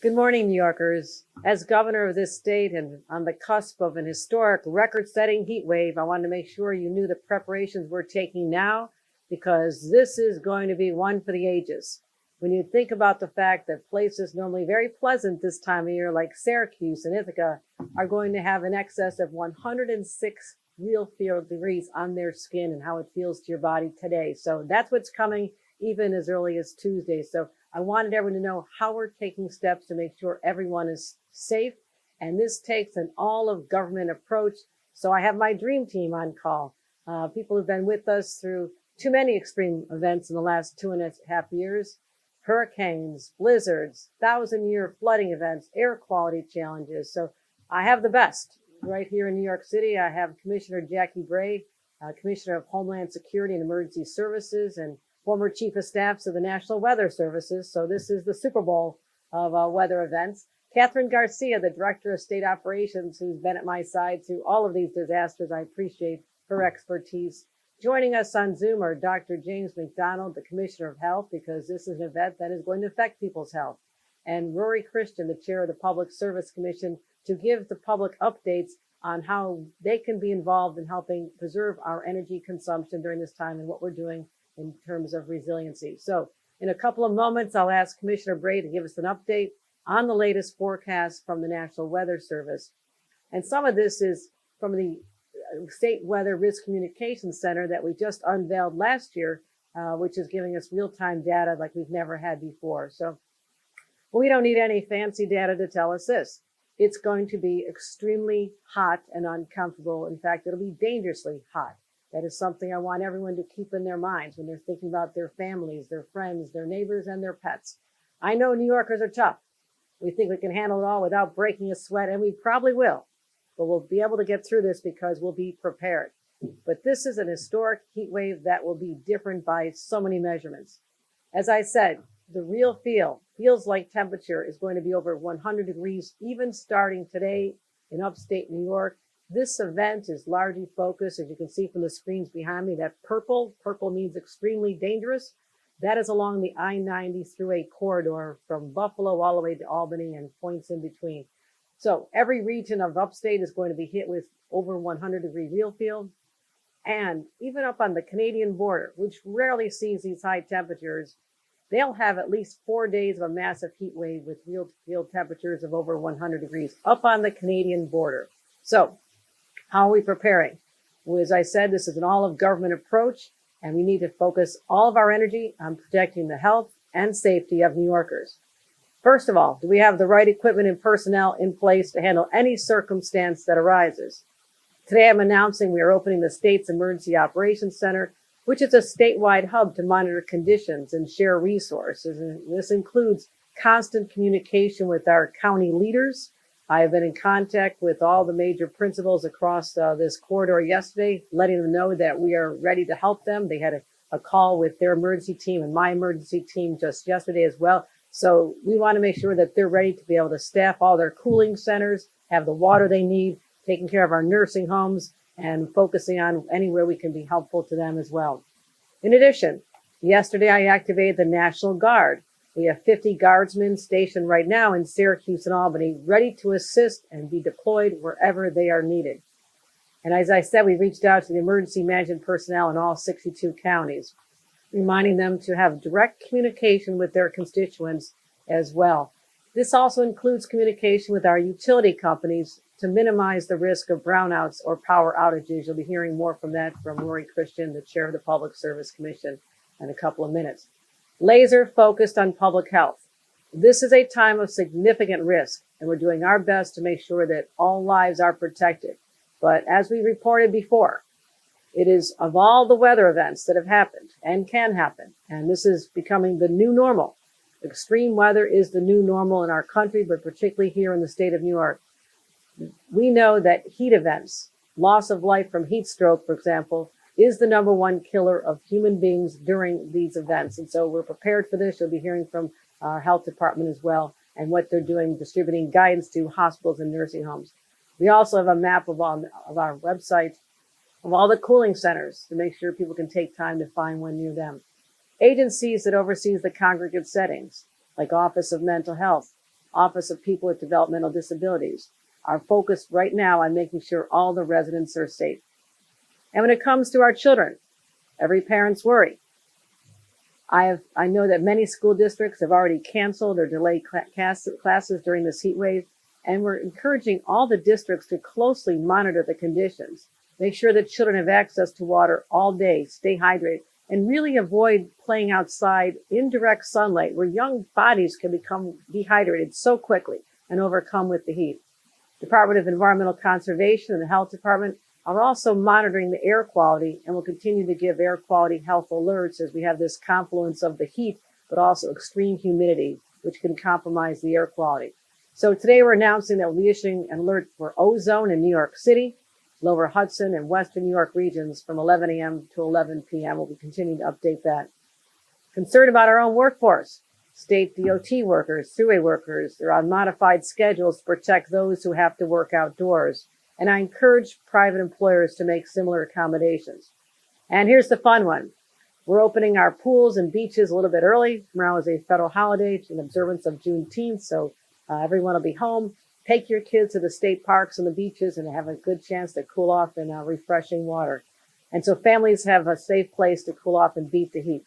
Good morning, New Yorkers. As governor of this state and on the cusp of an historic record-setting heat wave, I wanted to make sure you knew the preparations we're taking now, because this is going to be one for the ages. When you think about the fact that places normally very pleasant this time of year, like Syracuse and Ithaca, are going to have in excess of 106 real field degrees on their skin and how it feels to your body today. So that's what's coming even as early as Tuesday. So I wanted everyone to know how we're taking steps to make sure everyone is safe. And this takes an all of government approach. So I have my dream team on call. People who've been with us through too many extreme events in the last 2.5 years. Hurricanes, blizzards, 1,000-year flooding events, air quality challenges. So I have the best right here in New York City. I have Commissioner Jackie Bray, Commissioner of Homeland Security and Emergency Services, and former Chief of Staffs of the National Weather Services. So this is the Super Bowl of weather events. Catherine Garcia, the Director of State Operations, who's been at my side through all of these disasters. I appreciate her expertise. Joining us on Zoom are Dr. James McDonald, the Commissioner of Health, because this is an event that is going to affect people's health, and Rory Christian, the Chair of the Public Service Commission, to give the public updates on how they can be involved in helping preserve our energy consumption during this time and what we're doing in terms of resiliency. So in a couple of moments, I'll ask Commissioner Bray to give us an update on the latest forecast from the National Weather Service. And some of this is from the State Weather Risk Communication Center that we just unveiled last year, which is giving us real-time data like we've never had before. So we don't need any fancy data to tell us this. It's going to be extremely hot and uncomfortable. In fact, it'll be dangerously hot. That is something I want everyone to keep in their minds when they're thinking about their families, their friends, their neighbors, and their pets. I know New Yorkers are tough. We think we can handle it all without breaking a sweat, and we probably will. But we'll be able to get through this because we'll be prepared. But this is an historic heat wave that will be different by so many measurements. As I said, the real feels like temperature is going to be over 100 degrees, even starting today in upstate New York. This event is largely focused, as you can see from the screens behind me, that purple means extremely dangerous. That is along the I-90 through corridor from Buffalo all the way to Albany and points in between. So every region of upstate is going to be hit with over 100-degree real field. And even up on the Canadian border, which rarely sees these high temperatures, they'll have at least 4 days of a massive heat wave with real field temperatures of over 100 degrees up on the Canadian border. So how are we preparing? Well, as I said, this is an all-of-government approach, and we need to focus all of our energy on protecting the health and safety of New Yorkers. First of all, do we have the right equipment and personnel in place to handle any circumstance that arises? Today, I'm announcing we are opening the state's Emergency Operations Center, which is a statewide hub to monitor conditions and share resources. And this includes constant communication with our county leaders. I have been in contact with all the major principals across this corridor yesterday, letting them know that we are ready to help them. They had a call with their emergency team and my emergency team just yesterday as well. So we want to make sure that they're ready to be able to staff all their cooling centers, have the water they need, taking care of our nursing homes, and focusing on anywhere we can be helpful to them as well. In addition, yesterday I activated the National Guard. We have 50 guardsmen stationed right now in Syracuse and Albany, ready to assist and be deployed wherever they are needed. And as I said, we reached out to the emergency management personnel in all 62 counties, reminding them to have direct communication with their constituents as well. This also includes communication with our utility companies to minimize the risk of brownouts or power outages. You'll be hearing more from that from Rory Christian, the Chair of the Public Service Commission, in a couple of minutes. Laser focused on public health. This is a time of significant risk, and we're doing our best to make sure that all lives are protected. But as we reported before, it is of all the weather events that have happened and can happen, and this is becoming the new normal. Extreme weather is the new normal in our country, but particularly here in the state of New York. We know that heat events, loss of life from heat stroke, for example, is the #1 killer of human beings during these events. And so we're prepared for this. You'll be hearing from our health department as well and what they're doing, distributing guidance to hospitals and nursing homes. We also have a map of our website of all the cooling centers to make sure people can take time to find one near them. Agencies that oversees the congregate settings, like Office of Mental Health, Office of People with Developmental Disabilities, are focused right now on making sure all the residents are safe. And when it comes to our children, every parent's worry. I know that many school districts have already canceled or delayed classes during this heat wave, and we're encouraging all the districts to closely monitor the conditions. Make sure that children have access to water all day, stay hydrated, and really avoid playing outside in direct sunlight where young bodies can become dehydrated so quickly and overcome with the heat. Department of Environmental Conservation and the Health Department are also monitoring the air quality and will continue to give air quality health alerts as we have this confluence of the heat, but also extreme humidity, which can compromise the air quality. So today we're announcing that we'll be issuing an alert for ozone in New York City, Lower Hudson, and Western New York regions from 11 a.m. to 11 p.m. We'll be continuing to update that. Concerned about our own workforce. State DOT workers, thruway workers, they're on modified schedules to protect those who have to work outdoors. And I encourage private employers to make similar accommodations. And here's the fun one. We're opening our pools and beaches a little bit early. Tomorrow is a federal holiday in observance of Juneteenth, so everyone will be home. Take your kids to the state parks and the beaches and have a good chance to cool off in refreshing water. And so families have a safe place to cool off and beat the heat.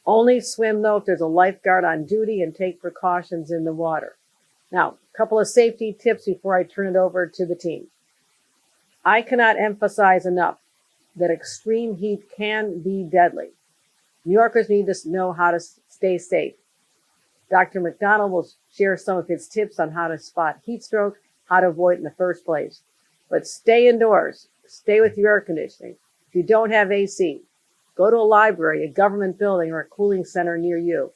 Only swim, though, if there's a lifeguard on duty, and take precautions in the water. Now, a couple of safety tips before I turn it over to the team. I cannot emphasize enough that extreme heat can be deadly. New Yorkers need to know how to stay safe. Dr. McDonald will share some of his tips on how to spot heat stroke, how to avoid it in the first place. But stay indoors. Stay with your air conditioning. If you don't have AC, go to a library, a government building, or a cooling center near you.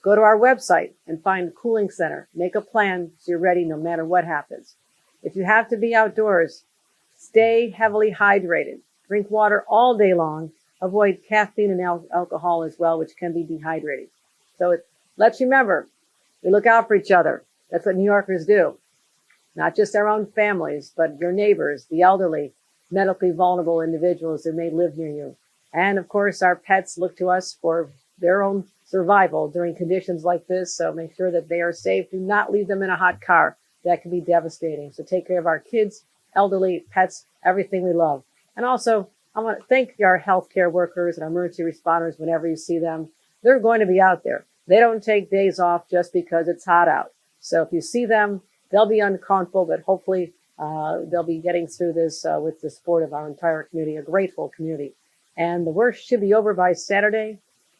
Go to our website and find a cooling center. Make a plan so you're ready no matter what happens. If you have to be outdoors, stay heavily hydrated. Drink water all day long. Avoid caffeine and alcohol as well, which can be dehydrating. So let's remember, we look out for each other. That's what New Yorkers do. Not just our own families, but your neighbors, the elderly, medically vulnerable individuals that may live near you. And of course, our pets look to us for their own survival during conditions like this. So make sure that they are safe. Do not leave them in a hot car. That can be devastating. So take care of our kids, elderly, pets, everything we love. And also, I want to thank our healthcare workers and our emergency responders whenever you see them. They're going to be out there. They don't take days off just because it's hot out. So if you see them, they'll be uncomfortable, but hopefully they'll be getting through this with the support of our entire community, a grateful community. And the worst should be over by Saturday.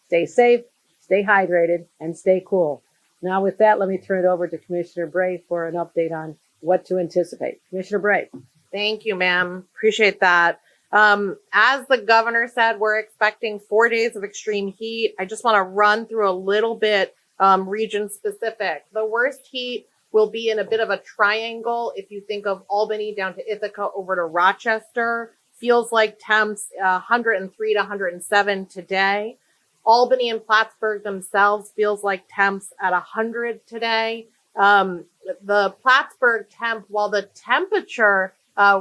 Stay safe, stay hydrated, and stay cool. Now with that, let me turn it over to Commissioner Bray for an update on what to anticipate. Commissioner Bray. Thank you, ma'am. Appreciate that. As the governor said, we're expecting 4 days of extreme heat. I just want to run through a little bit region specific. The worst heat will be in a bit of a triangle. If you think of Albany down to Ithaca over to Rochester, feels like temps 103 to 107 today. Albany and Plattsburgh themselves feels like temps at 100 today. The Plattsburgh temp, while the temperature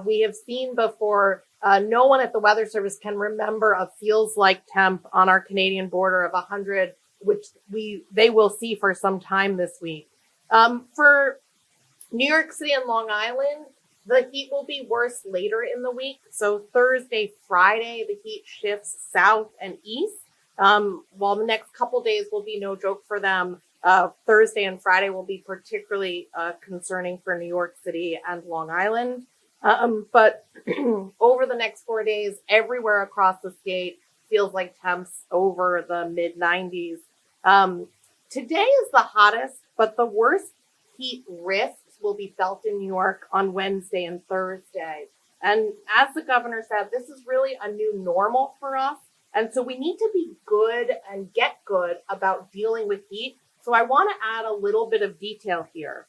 we have seen before, no one at the Weather Service can remember a feels like temp on our Canadian border of 100, which they will see for some time this week. For New York City and Long Island, the heat will be worse later in the week. So Thursday, Friday, the heat shifts south and east. While the next couple days will be no joke for them, Thursday and Friday will be particularly concerning for New York City and Long Island. But over the next 4 days, everywhere across the state feels like temps over the mid 90s. Today is the hottest, but the worst heat risks will be felt in New York on Wednesday and Thursday. And as the governor said, this is really a new normal for us. And so we need to be good and get good about dealing with heat. So I want to add a little bit of detail here.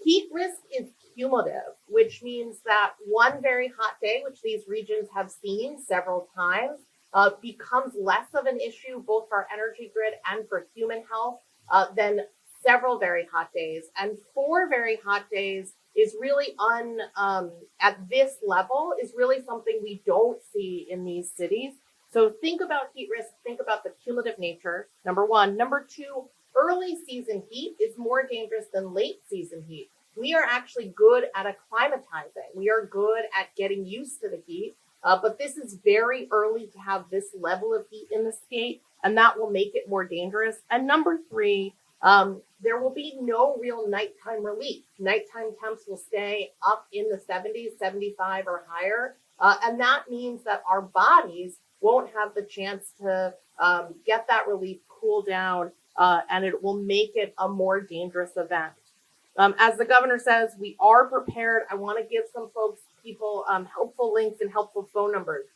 Heat risk is cumulative, which means that one very hot day, which these regions have seen several times, becomes less of an issue both for our energy grid and for human health than several very hot days. And 4 very hot days is really at this level is really something we don't see in these cities. So think about heat risk, think about the cumulative nature, number one. Number two, early season heat is more dangerous than late season heat. We are actually good at acclimatizing. We are good at getting used to the heat, but this is very early to have this level of heat in the state, and that will make it more dangerous. And number three, there will be no real nighttime relief. Nighttime temps will stay up in the 70s, 75 or higher, and that means that our bodies won't have the chance to get that relief, cool down, and it will make it a more dangerous event. As the governor says, we are prepared. I want to give some people helpful links and helpful phone numbers.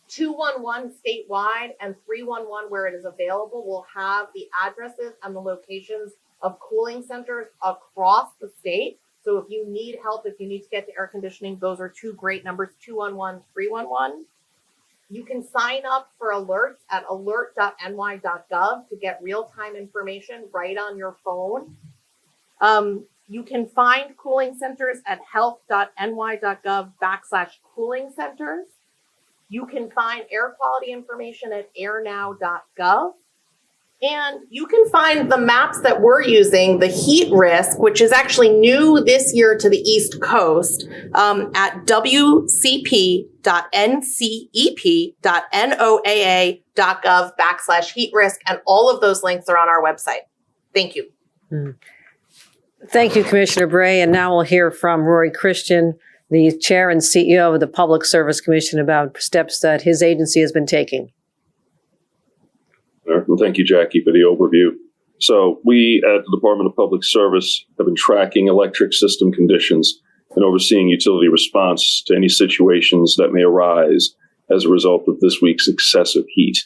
211 statewide and 311 where it is available will have the addresses and the locations of cooling centers across the state. So if you need help, if you need to get to air conditioning, those are two great numbers, 211, 311. You can sign up for alerts at alert.ny.gov to get real-time information right on your phone. You can find cooling centers at health.ny.gov/cooling centers. You can find air quality information at airnow.gov. And you can find the maps that we're using, the heat risk, which is actually new this year to the East Coast, at wcp.ncep.noaa.gov/heat risk. And all of those links are on our website. Thank you. Thank you, Commissioner Bray. And now we'll hear from Rory Christian, the Chair and CEO of the Public Service Commission, about steps that his agency has been taking. And thank you, Jackie, for the overview. So we at the Department of Public Service have been tracking electric system conditions and overseeing utility response to any situations that may arise as a result of this week's excessive heat.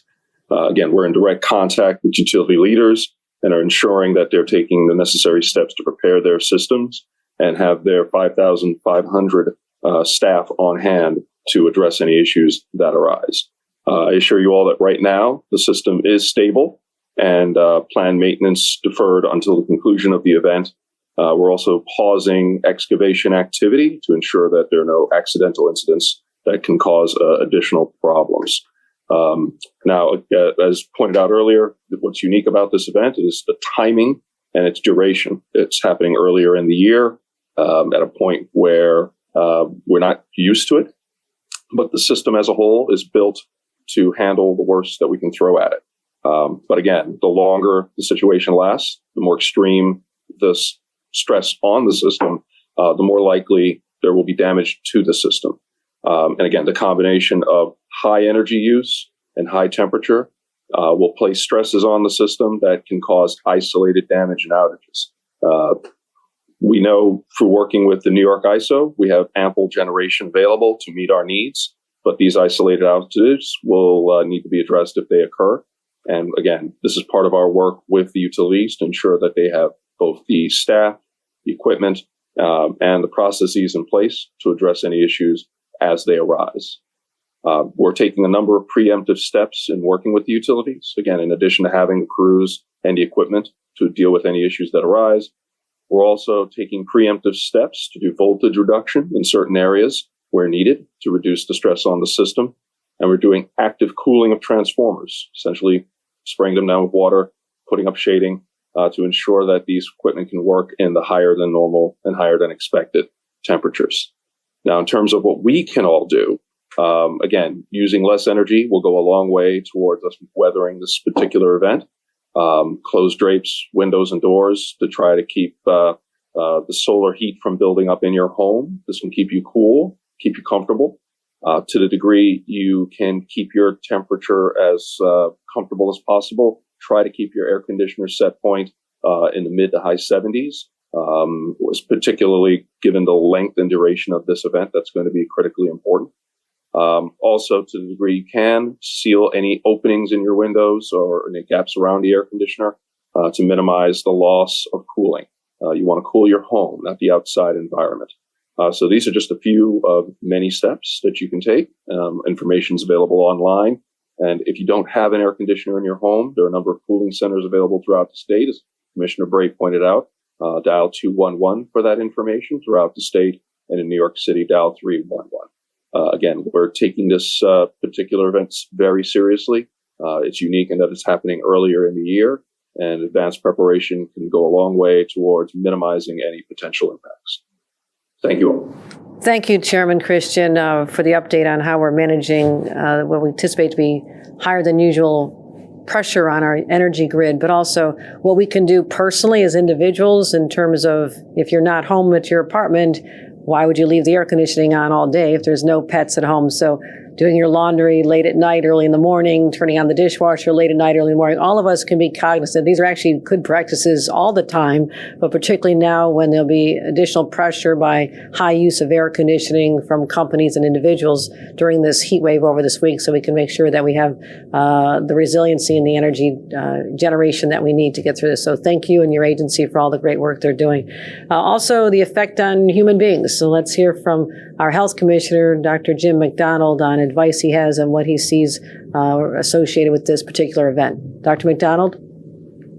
Again, we're in direct contact with utility leaders and are ensuring that they're taking the necessary steps to prepare their systems and have their 5,500 staff on hand to address any issues that arise. I assure you all that right now the system is stable and planned maintenance deferred until the conclusion of the event. We're also pausing excavation activity to ensure that there are no accidental incidents that can cause additional problems. Now, as pointed out earlier, what's unique about this event is the timing and its duration. It's happening earlier in the year at a point where we're not used to it, but the system as a whole is built to handle the worst that we can throw at it. But again, the longer the situation lasts, the more extreme the stress on the system, the more likely there will be damage to the system. And again, the combination of high energy use and high temperature will place stresses on the system that can cause isolated damage and outages. We know through working with the New York ISO, we have ample generation available to meet our needs, but these isolated outages will need to be addressed if they occur. And again, this is part of our work with the utilities to ensure that they have both the staff, the equipment, and the processes in place to address any issues as they arise. We're taking a number of preemptive steps in working with the utilities. Again, in addition to having the crews and the equipment to deal with any issues that arise, we're also taking preemptive steps to do voltage reduction in certain areas where needed to reduce the stress on the system. And we're doing active cooling of transformers, essentially spraying them down with water, putting up shading to ensure that these equipment can work in the higher than normal and higher than expected temperatures. Now, in terms of what we can all do, again, using less energy will go a long way towards us weathering this particular event. Close drapes, windows, and doors to try to keep the solar heat from building up in your home. This can keep you cool, keep you comfortable. To the degree you can keep your temperature as comfortable as possible, try to keep your air conditioner set point in the mid to high 70s. Was particularly given the length and duration of this event, that's going to be critically important. Also, to the degree you can, seal any openings in your windows or any gaps around the air conditioner to minimize the loss of cooling. You want to cool your home, not the outside environment. So these are just a few of many steps that you can take. Information is available online. And if you don't have an air conditioner in your home, there are a number of cooling centers available throughout the state, as Commissioner Bray pointed out. Dial 211 for that information throughout the state, and in New York City, dial 311. Again, we're taking this particular event very seriously. It's unique in that it's happening earlier in the year, and advanced preparation can go a long way towards minimizing any potential impacts. Thank you all. Thank you, Chairman Christian, for the update on how we're managing what we anticipate to be higher than usual pressure on our energy grid, but also what we can do personally as individuals in terms of if you're not home at your apartment, why would you leave the air conditioning on all day if there's no pets at home? So doing your laundry late at night, early in the morning, turning on the dishwasher late at night, early in the morning, all of us can be cognizant. These are actually good practices all the time, but particularly now when there'll be additional pressure by high use of air conditioning from companies and individuals during this heat wave over this week, so we can make sure that we have the resiliency and the energy generation that we need to get through this. So thank you and your agency for all the great work they're doing. Also, the effect on human beings. So let's hear from our Health Commissioner, Dr. Jim McDonald, on advice he has and what he sees associated with this particular event. Dr. McDonald?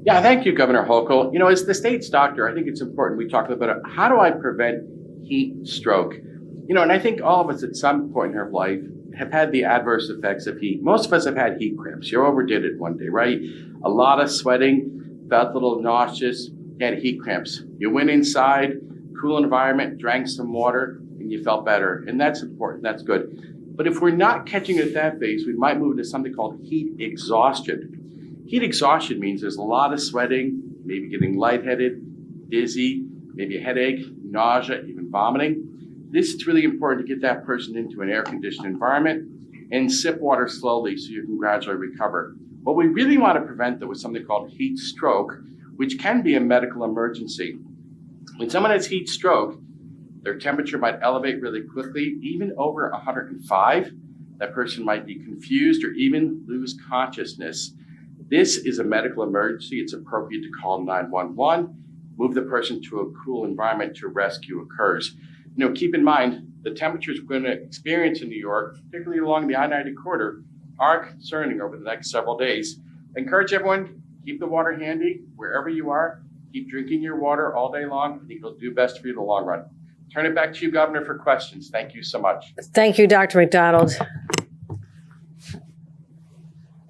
Yeah, thank you, Governor Hochul. You know, as the state's doctor, I think it's important we talk about how do I prevent heat stroke? You know, and I think all of us at some point in our life have had the adverse effects of heat. Most of us have had heat cramps. You overdid it one day, right? A lot of sweating, felt a little nauseous, you had heat cramps. You went inside, cool environment, drank some water, and you felt better. And that's important, that's good. But if we're not catching it at that phase, we might move into something called heat exhaustion. Heat exhaustion means there's a lot of sweating, maybe getting lightheaded, dizzy, maybe a headache, nausea, even vomiting. This is really important to get that person into an air-conditioned environment and sip water slowly so you can gradually recover. What we really want to prevent, though, is something called heat stroke, which can be a medical emergency. When someone has heat stroke, their temperature might elevate really quickly, even over 105. That person might be confused or even lose consciousness. This is a medical emergency. It's appropriate to call 911, move the person to a cool environment to rescue occurs. You know, keep in mind, the temperatures we're going to experience in New York, particularly along the I-90 corridor, are concerning over the next several days. I encourage everyone, keep the water handy wherever you are. Keep drinking your water all day long. I think it'll do best for you in the long run. Turn it back to you, Governor, for questions. Thank you so much. Thank you, Dr. McDonald.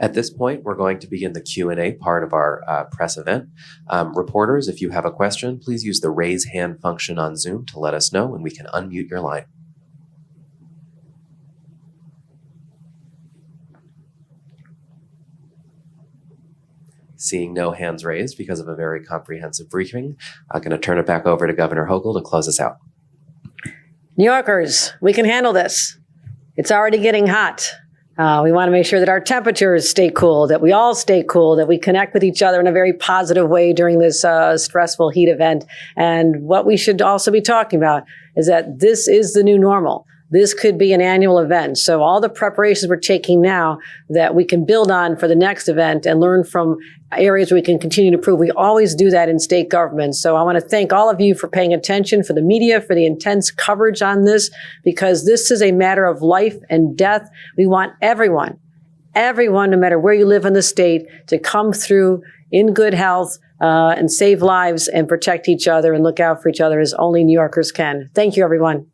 At this point, we're going to begin the Q&A part of our press event. Reporters, if you have a question, please use the raise hand function on Zoom to let us know and we can unmute your line. Seeing no hands raised because of a very comprehensive briefing, I'm going to turn it back over to Governor Hochul to close us out. New Yorkers, we can handle this. It's already getting hot. We want to make sure that our temperatures stay cool, that we all stay cool, that we connect with each other in a very positive way during this stressful heat event. And what we should also be talking about is that this is the new normal. This could be an annual event. So all the preparations we're taking now that we can build on for the next event and learn from areas where we can continue to improve. We always do that in state government. So I want to thank all of you for paying attention, for the media, for the intense coverage on this, because this is a matter of life and death. We want everyone, no matter where you live in the state, to come through in good health and save lives and protect each other and look out for each other as only New Yorkers can. Thank you, everyone.